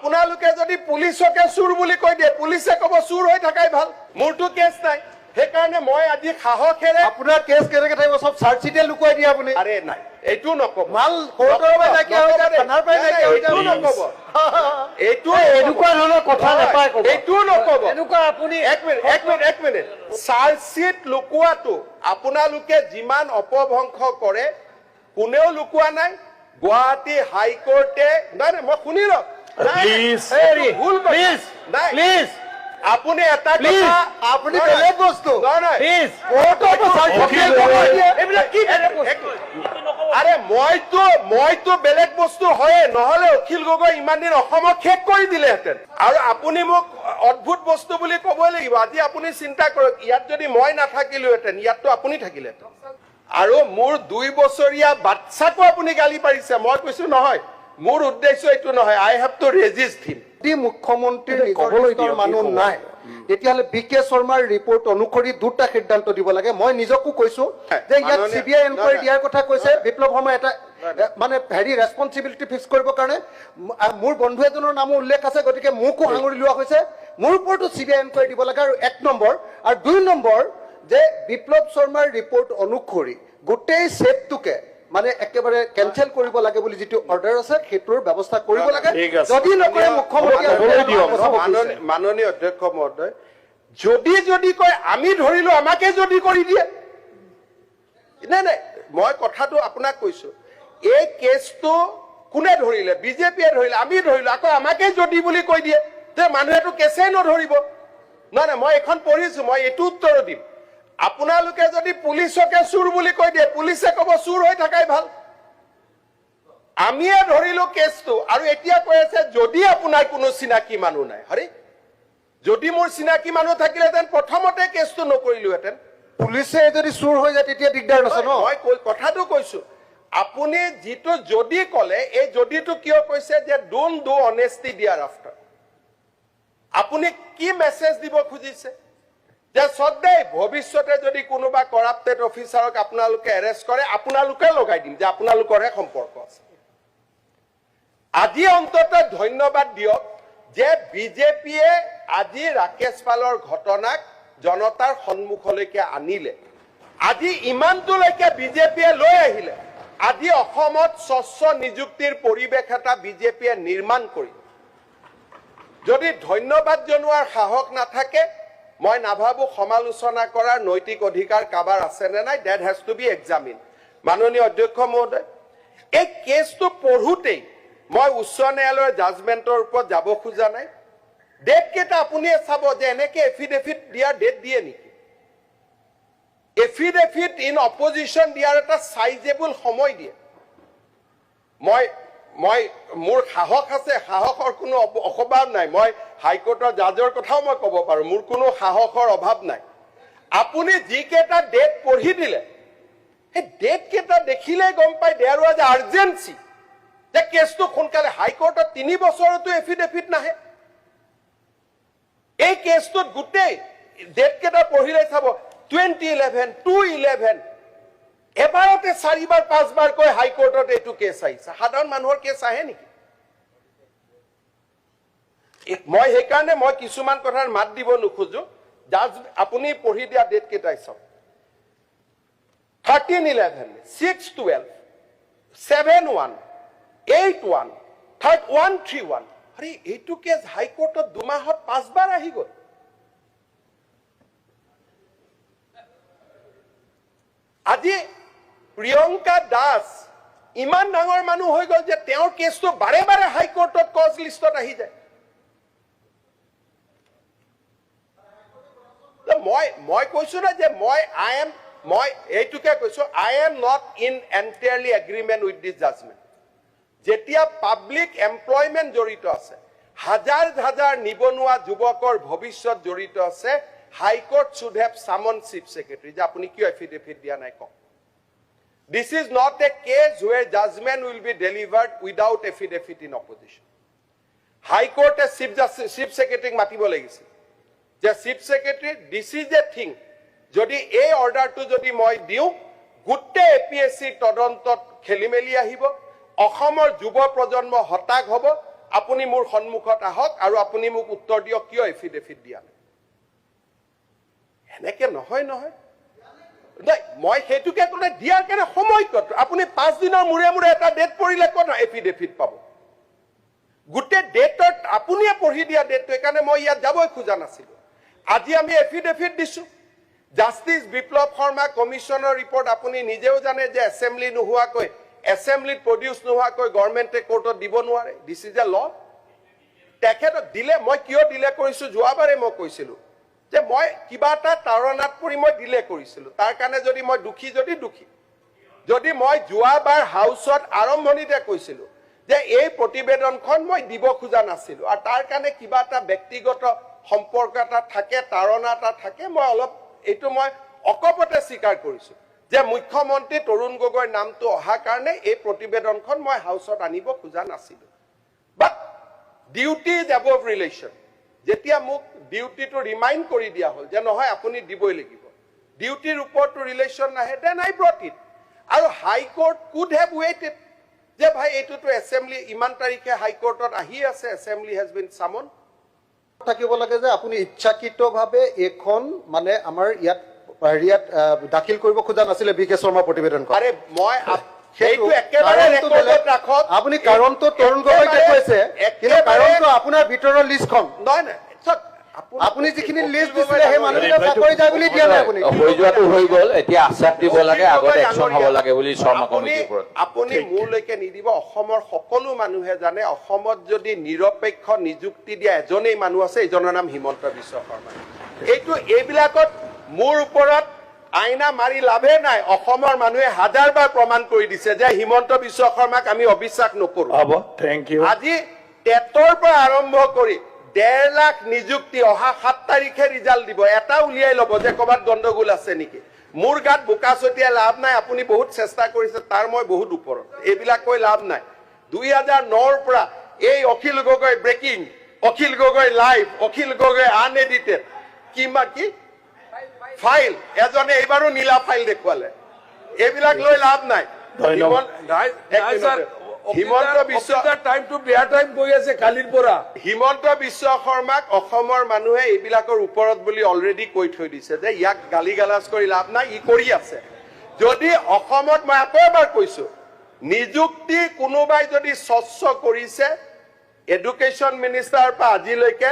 আপোনালোকে যদি পুলিচকে চুৰ বুলি কৈ দিয়ে পুলিচে ক'ব চুৰ হৈ থাকাই ভাল মোৰটো কেছ নাই সেইকাৰণে মই আজি সাহসেৰে আপোনাৰ কেছ কেনেকৈ থাকিব চব চাৰ্জচিটে লুকুৱাই দিয়ে আপুনি আৰে নাই এইটো নকব মাল কোৰ্টৰ পৰা নাইকিয়া হৈ যায় থানাৰ পৰা নাইকিয়া হৈ যায় এইটো নকব এইটো এনেকুৱা ধৰণৰ কথা নাপায় ক'ব এইটো নকব এনেকুৱা আপুনি এক মিনিট চাৰ্জচিট লুকুৱাটো আপোনালোকে যিমান অপভংশ কৰে কোনেও লুকুৱা নাই গুৱাহাটী হাইকোৰ্টে নাই মই শুনি লওক ভুল প্লিজ আপুনি এটা কথা আপুনি বেলেগ বস্তু প্লিজ আৰে মইতো বেলেগ বস্তু হয়ে নহলে অখিল গগৈ ইমান দিন অসমক শেষ কৰি দিলেহেঁতেন আৰু আপুনি মোক অদ্ভুত বস্তু বুলি ক'বই লাগিব আজি আপুনি চিন্তা কৰক ইয়াত যদি মই নাথাকিলোহেঁতেন ইয়াততো আপুনি থাকিলেহেঁতেন আৰু মোৰ 2 বছৰীয়া বাচ্চাকো আপুনি গালি পাৰিছে মই কৈছো নহয় মোৰ উদ্দেশ্য এইটো নহয় আই হেভ টু ৰেজিষ্ট হিম মুখ্যমন্ত্ৰীৰ নিজৰ মানুহ নাই তেতিয়াহ'লে বিকে শৰ্মাৰ ৰিপৰ্ট অনুসৰি দুটা সিদ্ধান্ত দিব লাগে মই নিজকো কৈছো যে ইয়াত সিবিআই এনকোয়াৰি দিয়াৰ কথা কৈছে বিপ্লৱ শৰ্মা এটা মানে হেৰি ৰেছপন্সিবিলিটি ফিক্স কৰিবৰ কাৰণে মোৰ বন্ধু এজনৰ নামো উল্লেখ আছে গতিকে মোকো সাঙুৰি লোৱা হৈছে মোৰ ওপৰতো সিবিআই এনকোয়াৰি দিব লাগে আৰু 1 নম্বৰ আৰু 2 নম্বৰ যে বিপ্লৱ শৰ্মাৰ ৰিপৰ্ট অনুসৰি গোটেই সেটটোকে মানে একেবাৰে কেনসেল কৰিব লাগে বুলি যেটো অৰ্ডাৰ আছে হেতুৰ ব্যৱস্থা কৰিব লাগে যদি নকৰে মুখ্যমন্ত্ৰী মাননীয় অধ্যক্ষ মহোদয় যদি কয় আমি ধৰিলো আমাকে যদি কৰি দিয়ে নাই মই কথাটো আপোনাক কৈছো এই কেছটো কোনে ধৰিলে বিজেপিয়ে ধৰিলে আমি ধৰিলো আকৌ আমাকে যদি বুলি কৈ দিয়ে যে মানুহেটো কেছে নধৰিব নাই মই এখন পঢ়িছো মই এইটো উত্তৰ দিম আপোনালোকে যদি পুলিচকে চুৰ বুলি কৈ দিয়ে পুলিচে ক'ব চুৰ হৈ থাকাই ভাল আমিয়ে ধৰিলো কেছটো আৰু এতিয়া কৈ আছে যদি আপোনাৰ কোনো চিনাকি মানুহ নাই হৰি যদি মোৰ চিনাকি মানুহ থাকিলেহেঁতেন প্ৰথমতে কেছটো নকৰিলোহেঁতেন পুলিচে যদি চুৰ হৈ যায় তেতিয়া দিগদাৰ আছে ন মই কথাটো কৈছো আপুনি যিটো যদি ক'লে এই যদিটো কিয় কৈছে যে ডোন্ট ডু অনেষ্টি দিয়াৰ আফটাৰ আপুনি কি মেছেজ দিব খুজিছে যে সদায় ভৱিষ্যতে যদি কোনোবা কৰাপ্টেড অফিচাৰক আপোনালোকে এৰেষ্ট কৰে আপোনালোকে লগাই দিম যে আপোনালোকৰহে সম্পৰ্ক আছে আজি অন্তত ধন্যবাদ দিয়ক যে বিজেপিয়ে আজি ৰাকেশ পালৰ ঘটনাক জনতাৰ সন্মুখলৈকে আনিলে আজি ইমানটোলৈকে বিজেপিয়ে লৈ আহিলে আজি অসমত স্বচ্ছ নিযুক্তিৰ পৰিৱেশ এটা বিজেপিয়ে নিৰ্মাণ কৰি যদি ধন্যবাদ জনোৱাৰ সাহস নাথাকে মই নাভাবো সমালোচনা কৰাৰ নৈতিক অধিকাৰ কাবাৰ আছে নে নাই that has to be examine মাননীয় অধ্যক্ষ মহোদয় এই কেছটো পঢ়োতেই মই উচ্চ ন্যায়ালয়ৰ জাজমেন্টৰ ওপৰত যাব খোজা নাই ডেট কেটা আপুনিয়ে চাব যে এনেকে এফিডেভিট দিয়াৰ ডেট দিয়ে নেকি এফিডেভিট ইন অপজিশন দিয়াৰ এটা সাইজেবল সময় দিয়ে মই মোৰ সাহস আছে সাহসৰ কোনো অভাৱ নাই মই হাইকোৰ্টৰ জাজৰ কথাও মই ক'ব পাৰো মোৰ কোনো সাহসৰ অভাৱ নাই আপুনি যি কেটা ডেট পঢ়ি দিলে এই ডেট কেটা দেখিলে গম পাই দেয়াৰ ৱাজ আৰ্জেন্সি যে কেছটো সোনকালে হাইকোৰ্টত 3 বছৰতো এফিডেভিট নাহে এই কেছটোত গোটেই ডেট কেটা পঢ়িলে চাব 2011 211 এবাৰতে 4বাৰ 5বাৰ কৈ হাইকোৰ্টত এইটো কেছ আহিছে সাধাৰণ মানুহৰ কেছ আহে নেকি মই সেইকাৰণে মই কিছুমান কথাৰ মাত দিব নোখোজো জাজ আপুনি পঢ়ি দিয়া ডেট কেইটাই চাওক 1311 612 71 81 131 আরে এইটো কেছ হাইকোৰ্টত 2 মাহত 5বাৰ আহি গ'ল আজি প্ৰিয়ংকা দাস ইমান ডাঙৰ মানুহ হৈ গ'ল যে তেওঁৰ কেছটো বাৰে বাৰে হাইকোৰ্টত কজ লিষ্টত আহি যায় মই কৈছো না যে মই এইটোকে কৈছো I am not in entirely agreement with this judgement যেতিয়া পাব্লিক এমপ্লয়মেন্ট জড়িত আছে হাজাৰ নিবনুৱা যুৱকৰ ভৱিষ্যত জড়িত আছে high court should have summon chief secretary যে আপুনি কিয় এফিডেভিট দিয়া নাই কওক This is not a case where judgment will be delivered without affidavit in opposition. High Court as Chief Secretary matibo legise. The Chief Secretary, this is a thing. Jodi a order to jodi moi diu, gutte APSC todontot khelimeli ahibo, Okhomor jubo projonmo hotak hobo, আপুনি মোৰ সন্মুখত আহক আৰু আপুনি মোক উত্তৰ দিয়ক কিয় এফিডেভিট দিয়া নাই এনেকে নহয় নাই মই সেইটোকে ক'লে দিয়াৰ কাৰণে সময় কত আপুনি 5 দিনৰ মূৰে মূৰে এটা ডেট পৰিলে ক'ত এফিডেভিট পাব গোটে ডেটত আপুনিয়ে পঢ়ি দিয়া ডেটটো একাৰণে মই ইয়াত যাবই খোজা নাছিলো আজি আমি এফিডেভিট দিছো জাস্টিস বিপ্লৱ শৰ্মা কমিশনৰ ৰিপৰ্ট আপুনি নিজেও জানে যে এসেম্বলি নোহোৱাকৈ এসেম্বলিত প্ৰডিউস নোহোৱাকৈ গভৰ্ণমেণ্টে কোৰ্টত দিব নোৱাৰে দিস ইজ এ ল তেখেতক দিলে মই কিয় দিলে কৰিছো যোৱাবাৰে মই কৈছিলো যে মই কিবা এটা তাৰণাত পৰি মই দিলে কৰিছিলো তাৰ কাৰণে যদি মই দুখী যদি মই যোৱাবাৰ হাউসত আৰম্ভণিতে কৈছিলো যে এই প্ৰতিবেদনখন মই দিব খোজা নাছিলো আৰু তাৰ কাৰণে কিবা এটা ব্যক্তিগত সম্পৰ্ক এটা থাকে তাৰণা এটা থাকে মই অলপ এইটো মই অকপতে স্বীকাৰ কৰিছো যে মুখ্যমন্ত্ৰী তৰুণ গগৈৰ নামটো অহা কাৰণে এই প্ৰতিবেদনখন মই হাউসত আনিব খোজা নাছিলো বাট ডিউটি ইজ এবভ ৰিলেশ্যন যেতিয়া মোক ডিউটিটো ৰিমাইণ্ড কৰি দিয়া হ'ল যে নহয় আপুনি দিবই লাগিব ডিউটিৰ ওপৰতো ৰিলেশ্যন নাহে দেন আই ব্ৰট ইট আৰু হাই কোৰ্ট কুড হেভ ৱেইটেড যে ভাই এইটোতো এসেম্বলি ইমান তাৰিখে হাই কোৰ্টত আহি আছে এসেম্বলি হেজ বিন সামন থাকিব লাগে যে আপুনি ইচ্ছাকৃতভাৱে এখন মানে আমাৰ ইয়াত দাখিল কৰিব খোজা নাছিলে বিকে শৰ্মা প্ৰতিবেদনখন আৰে মই সেইটো একেবাৰে ৰেকৰ্ডত ৰাখক আপুনি কাৰণটো তৰুণ গগৈকে কৈছে কিন্তু কাৰণটো আপোনাৰ ভিতৰৰ লিষ্টখন নহয় নহয় আপুনি যিখিনি লিষ্ট দিছিলে সেই মানুহকেইটা চাকৰি যায় বুলি দিয়া নাই আপুনি হৈ যোৱাটো হৈ গ'ল এতিয়া আশ্বাস দিব লাগে আগত একচন হ'ব লাগে বুলি শৰ্মা কমিটিৰ ওপৰত আপুনি মোৰলৈকে নিদিব অসমৰ সকলো মানুহে জানে অসমত যদি নিৰপেক্ষ নিযুক্তি দিয়া এজনেই মানুহ আছে এইজনৰ নাম হিমন্ত বিশ্ব শৰ্মা এইবিলাকত মোৰ ওপৰত আইনা মাৰি লাভে নাই অসমৰ মানুহে হাজাৰবাৰ প্ৰমাণ কৰি দিছে যে হিমন্ত বিশ্ব শৰ্মাক আমি অবিশ্বাস নকৰো হ'ব থেংক ইউ আজি টেটৰ পৰা আৰম্ভ কৰি 1.5 লাখ নিযুক্তি অহা 7 তাৰিখে ৰিজাল্ট দিব এটা উলিয়াই ল'ব যে ক'বাত গণ্ডগোল আছে নেকি মোৰ গাত বোকা ছটিয়াই লাভ নাই আপুনি বহুত চেষ্টা কৰিছে তাৰ মই বহুত ওপৰত এইবিলাক কৈ লাভ নাই 2009 ৰ পৰা এই Akhil Gogoi breaking Akhil Gogoi live Akhil Gogoi unedited কি ফাইল এজনে এইবাৰো নীলা ফাইল দেখুৱালে এইবিলাক লৈ লাভ নাই হিমন্ত বিশ্ব হিমন্ত বিশ্ব শৰ্মাক অসমৰ মানুহে এইবিলাকৰ ওপৰত বুলি অলৰেডি কৈ থৈ দিছে যে ইয়াক গালি গালাজ কৰি লাভ নাই ই কৰি আছে যদি অসমত মই আকৌ এবাৰ কৈছো নিযুক্তি কোনোবাই যদি স্বচ্ছ কৰিছে এডুকেশ্যন মিনিষ্টাৰৰ পৰা আজিলৈকে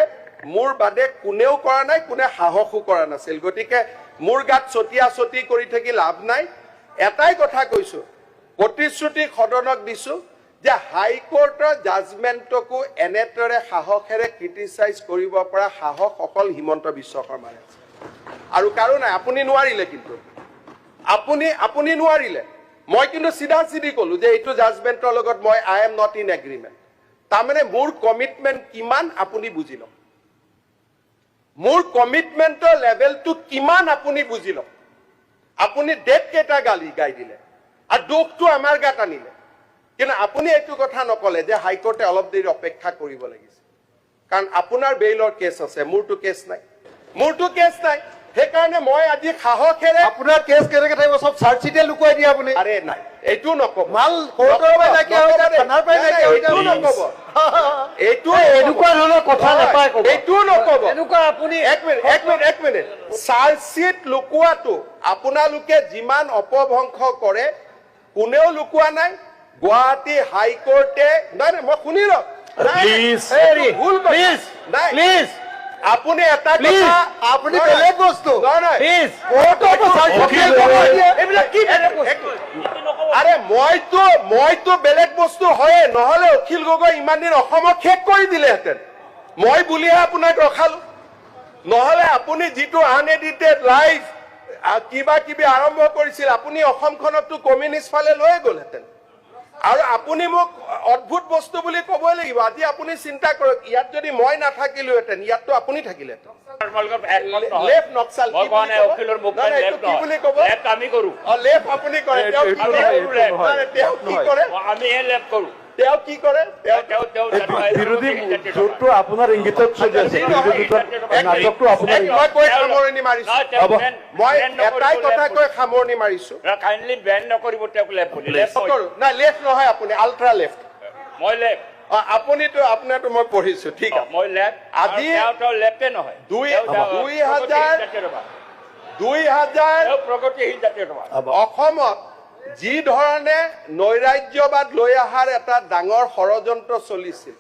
মোৰ বাদে কোনেও কৰা নাই কোনে সাহসো কৰা নাছিল গতিকে মোৰ গাত ছটিয়া ছটি কৰি থাকি লাভ নাই এটাই কথা কৈছো প্ৰতিশ্ৰুতি সদনক দিছো যে হাই কোৰ্টৰ জাজমেণ্টকো এনেদৰে সাহসেৰে ক্ৰিটিচাইজ কৰিব পৰা সাহস অকল হিমন্ত বিশ্ব শৰ্মাৰ আছে আৰু কাৰো নাই আপুনি নোৱাৰিলে কিন্তু আপুনি নোৱাৰিলে মই কিন্তু চিধা চিধি ক'লো যে এইটো জাজমেণ্টৰ লগত মই আই এম নট ইন এগ্ৰিমেণ্ট তাৰমানে মোৰ কমিটমেণ্ট কিমান আপুনি বুজি লওক মোৰ কমিটমেণ্টৰ লেভেলটো কিমান আপুনি বুজি লওক আপুনি ডেট কেইটা গাই দিলে আৰু দুখটো আমাৰ গাত আনিলে কিন্তু আপুনি এইটো কথা নকলে যে হাইকোৰ্টে অলপ দেৰি অপেক্ষা কৰিব লাগিছে কাৰণ আপোনাৰ বেইলৰ কেছ আছে মোৰটো কেছ নাই সেইকাৰণে মই আজি সাহসেৰে আপোনাৰ কেছ কেনেকে থাকিব চব চাৰ্জচিটে লুকুৱাই দিয়ে আপুনি আৰে নাই এইটো নকব মাল কোৰ্টৰ পৰা নাইকিয়া হৈ যায় থানাৰ পৰা নাইকিয়া হৈ যায় নকব এইটো এনেকুৱা ধৰণৰ কথা নাপায় ক'ব এইটো নকব এনেকুৱা আপুনি এক মিনিট চাৰ্জচিট লুকুৱাটো আপোনালোকে যিমান অপভংশ কৰে কোনেও লুকুৱা নাই গুৱাহাটী হাইকোৰ্টে নাই মই শুনি লওক প্লিজ আপুনি এটা কথা আপুনি বেলেগ বস্তু আৰে মইতো বেলেগ বস্তু হয়ে নহলে অখিল গগৈ ইমান দিন অসমক শেষ কৰি দিলেহেঁতেন মই বুলিহে আপোনাক ৰখালো নহলে আপুনি যিটো আনএডিটেড লাইভ কিবা কিবি আৰম্ভ কৰিছিল আপুনি অসমখনতো কমিউনিষ্ট ফালে লৈ গ'লহেঁতেন আৰু আপুনি মোক অদ্ভুত বস্তু বুলি ক'বই লাগিব আজি আপুনি চিন্তা কৰক ইয়াত যদি মই নাথাকিলোহেঁতেন ইয়াততো আপুনি থাকিলেহেঁতেন লেফ্ট নক্সাল কি বুলি ক'ব আমি কৰো লেফ্ট আপুনি কৰে তেওঁ কি কৰে তেওঁ কি কৰে বিৰোধী জোটটো আপোনাৰ ইংগিতত চলি আছে নাটকটো আপোনাৰ মই কৈ সামৰণি মাৰিছো মই এটাই কথা কৈ সামৰণি মাৰিছো কাইণ্ডলি বেন নকৰিব তেওঁক লেফ্ট বুলি নাই লেফ্ট নহয় আপুনি আল্ট্ৰা লেফ্ট মই লেফ্ট আপুনিতো আপোনাৰতো মই পঢ়িছো ঠিক আছে মই লেফ্ট আজি তেওঁ লেফ্টে নহয় দুই হাজাৰ তেওঁ প্ৰগতিশীল জাতীয়তাবাদ অসমত যি ধৰণে নৈৰাজ্যবাদ লৈ অহাৰ এটা ডাঙৰ ষড়যন্ত্ৰ চলিছিল